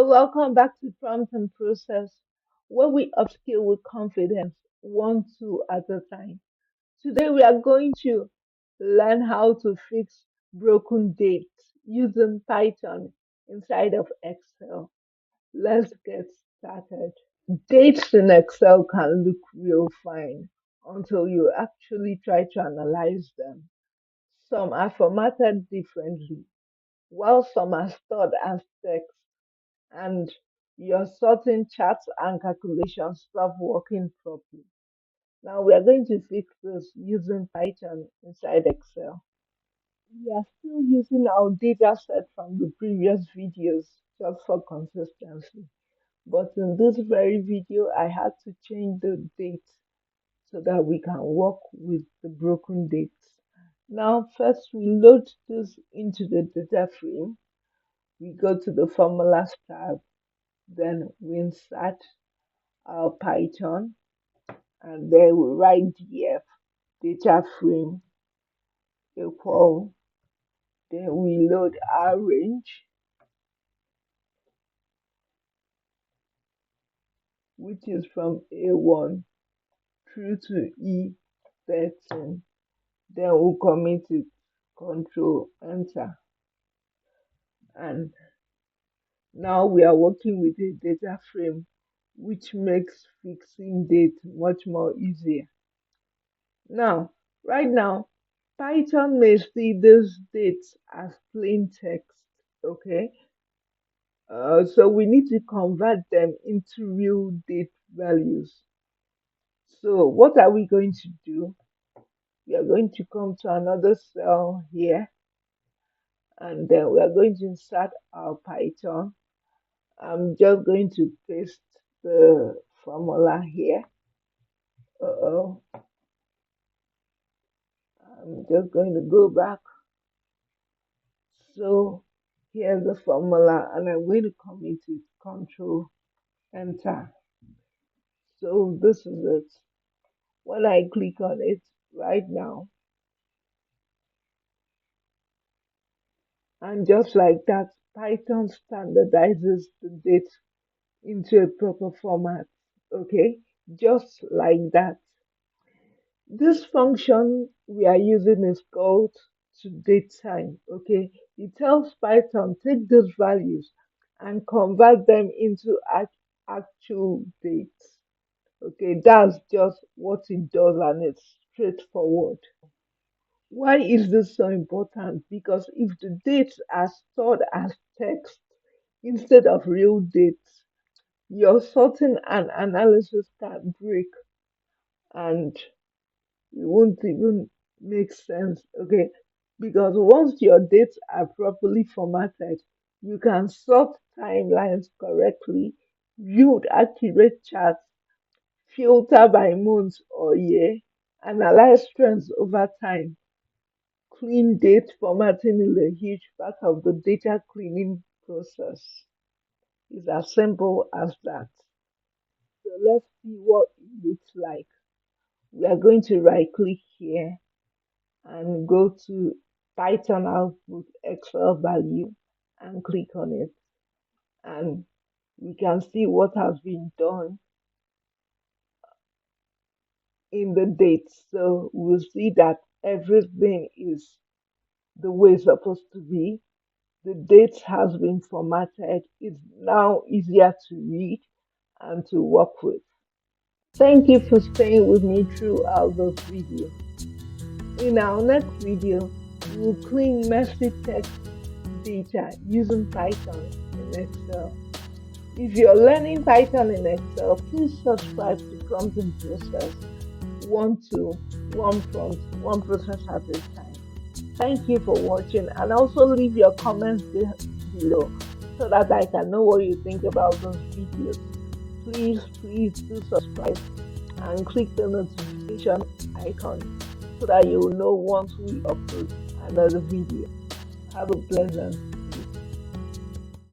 welcome back to Prompt and Process, where we upskill with confidence, one tool at a time. Today, we are going to learn how to fix broken dates using Python inside of Excel. Let's get started. Dates in Excel can look real fine until you actually try to analyze them. Some are formatted differently, while some are stored as text, and your sorting charts and calculations stop working properly. Now we are going to fix this using Python inside Excel. We are still using our data set from the previous videos just for consistency. But in this very video, I had to change the date so that we can work with the broken dates. Now, first we load this into the data frame. We go to the Formulas tab, then we insert our Python, and then we write df data frame equal, then we load our range, which is from A1 through to E13. Then we'll commit it, Control Enter. And now we are working with a data frame, which makes fixing date much more easier. Now, right now, Python may see these dates as plain text, okay? So we need to convert them into real date values. So what are we going to do? We are going to come to another cell here, and then we are going to insert our Python. I'm just going to paste the formula here. Uh-oh. I'm just going to go back. So here's the formula, and I'm going to commit it, Control Enter. So this is it. When I click on it right now, and just like that, Python standardizes the date into a proper format. Okay, just like that. This function we are using is called to date time. Okay, it tells Python take those values and convert them into actual dates. Okay, that's just what it does, and it's straightforward. Why is this so important? Because if the dates are stored as text instead of real dates, your sorting and analysis can break, and it won't even make sense. Okay, because once your dates are properly formatted, you can sort timelines correctly, build accurate charts, filter by month or year, analyze trends over time. Clean date formatting is a huge part of the data cleaning process. It's as simple as that. So let's see what it looks like. We are going to right click here and go to Python output Excel value and click on it. And we can see what has been done in the dates. So we'll see that everything is the way it's supposed to be. The date has been formatted. It's now easier to read and to work with. Thank you for staying with me throughout this video. In our next video, we'll clean messy text data using Python in Excel. If you're learning Python in Excel, please subscribe to Prompt and Process. One tool, one prompt, one process at a time. Thank you for watching, and also leave your comments below so that I can know what you think about those videos. Please do subscribe and click the notification icon so that you will know once we upload another video. Have a pleasant